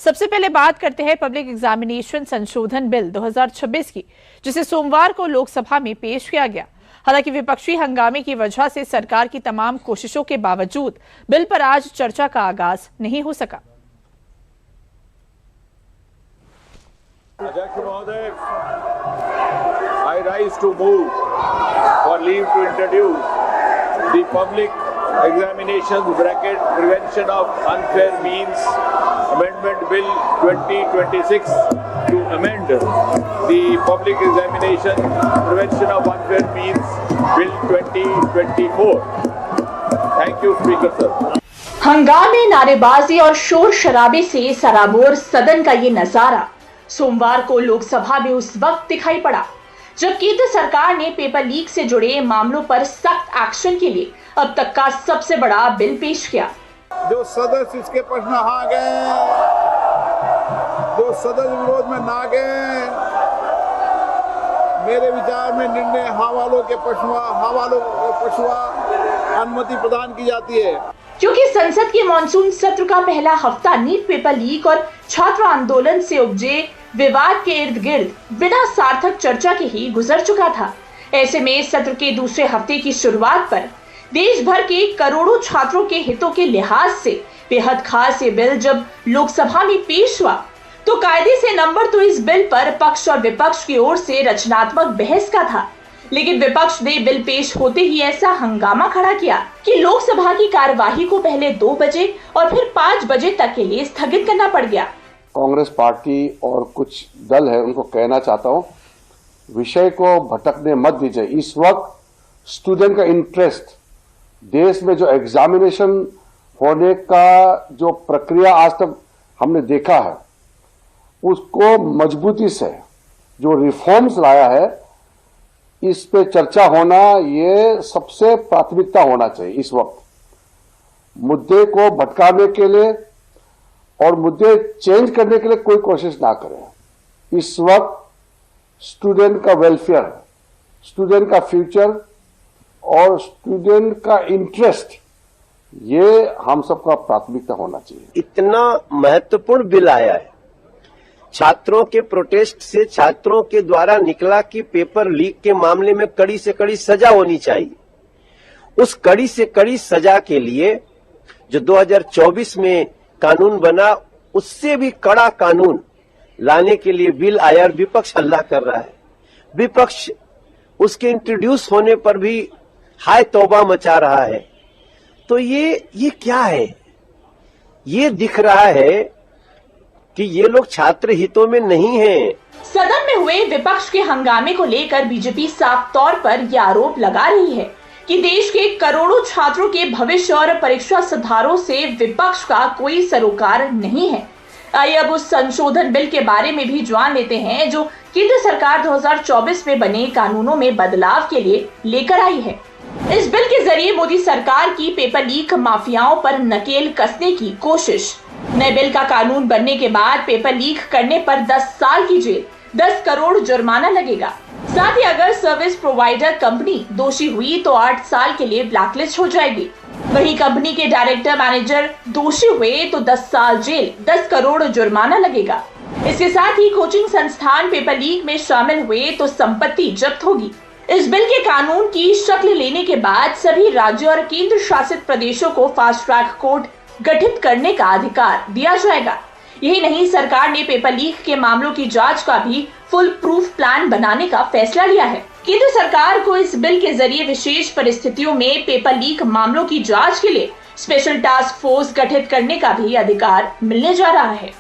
सबसे पहले बात करते हैं पब्लिक एग्जामिनेशन संशोधन बिल 2026 की, जिसे सोमवार को लोकसभा में पेश किया गया। हालांकि विपक्षी हंगामे की वजह से सरकार की तमाम कोशिशों के बावजूद बिल पर आज चर्चा का आगाज नहीं हो सका। अध्यक्ष महोदय, I rise to move for leave to introduce the public examinations (prevention of unfair means) amendment bill 2026 to amend the public examination prevention of unfair means bill 2024. Thank you, Speaker sir. हंगामे, नारेबाजी और शोर शराबे से सराबोर सदन का ये नजारा सोमवार को लोकसभा में उस वक्त दिखाई पड़ा जब केंद्र सरकार ने पेपर लीक से जुड़े मामलों पर सख्त एक्शन के लिए अब तक का सबसे बड़ा बिल पेश किया। जो सदस्य इसके पक्ष में आ गए, जो सदस्य विरोध में ना गए, मेरे विचार में निर्णय हवालों के पक्षवा अनुमति प्रदान की जाती है। क्योंकि संसद के मॉनसून सत्र का पहला हफ्ता नीट पेपर लीक और छात्र आंदोलन से उपजे विवाद के इर्द गिर्द बिना सार्थक चर्चा के ही गुजर चुका था। ऐसे में सत्र के दूसरे हफ्ते की शुरुआत पर देश भर के करोड़ों छात्रों के हितों के लिहाज से बेहद खास ये बिल जब लोकसभा में पेश हुआ तो कायदे से नंबर तो इस बिल पर पक्ष और विपक्ष की ओर से रचनात्मक बहस का था, लेकिन विपक्ष ने बिल पेश होते ही ऐसा हंगामा खड़ा किया कि लोकसभा की कार्यवाही को पहले 2 बजे और फिर 5 बजे तक के लिए स्थगित करना पड़ गया। कांग्रेस पार्टी और कुछ दल है उनको कहना चाहता हूं, विषय को भटकने मत दीजिए। इस वक्त स्टूडेंट का इंटरेस्ट, देश में जो एग्जामिनेशन होने का जो प्रक्रिया आज तक हमने देखा है उसको मजबूती से जो रिफॉर्म्स लाया है इस पे चर्चा होना ये सबसे प्राथमिकता होना चाहिए। इस वक्त मुद्दे को भटकाने के लिए और मुद्दे चेंज करने के लिए कोई कोशिश ना करें। इस वक्त स्टूडेंट का वेलफेयर, स्टूडेंट का फ्यूचर और स्टूडेंट का इंटरेस्ट ये हम सबका प्राथमिकता होना चाहिए। इतना महत्वपूर्ण बिल आया है, छात्रों के प्रोटेस्ट से छात्रों के द्वारा निकला कि पेपर लीक के मामले में कड़ी से कड़ी सजा होनी चाहिए। उस कड़ी से कड़ी सजा के लिए जो 2024 में कानून बना उससे भी कड़ा कानून लाने के लिए बिल आया और विपक्ष हल्ला कर रहा है। विपक्ष उसके इंट्रोड्यूस होने पर भी हाय तौबा मचा रहा है। तो ये क्या है? ये दिख रहा है कि ये लोग छात्र हितों में नहीं हैं। सदन में हुए विपक्ष के हंगामे को लेकर बीजेपी साफ तौर पर यह आरोप लगा रही है कि देश के करोड़ों छात्रों के भविष्य और परीक्षा सुधारों से विपक्ष का कोई सरोकार नहीं है। आइए अब उस संशोधन बिल के बारे में भी जान लेते हैं जो केंद्र सरकार 2024 में बने कानूनों में बदलाव के लिए लेकर आई है। इस बिल के जरिए मोदी सरकार की पेपर लीक माफियाओं पर नकेल कसने की कोशिश। नए बिल का कानून बनने के बाद पेपर लीक करने पर 10 साल की जेल, 10 करोड़ जुर्माना लगेगा। साथ ही अगर सर्विस प्रोवाइडर कंपनी दोषी हुई तो 8 साल के लिए ब्लैकलिस्ट हो जाएगी। वहीं कंपनी के डायरेक्टर मैनेजर दोषी हुए तो 10 साल जेल, 10 करोड़ जुर्माना लगेगा। इसके साथ ही कोचिंग संस्थान पेपर लीक में शामिल हुए तो संपत्ति जब्त होगी। इस बिल के कानून की शक्ल लेने के बाद सभी राज्यों और केंद्र शासित प्रदेशों को फास्ट ट्रैक कोर्ट गठित करने का अधिकार दिया जाएगा। यही नहीं, सरकार ने पेपर लीक के मामलों की जांच का भी फुल प्रूफ प्लान बनाने का फैसला लिया है। केंद्र सरकार को इस बिल के जरिए विशेष परिस्थितियों में पेपर लीक मामलों की जांच के लिए स्पेशल टास्क फोर्स गठित करने का भी अधिकार मिलने जा रहा है।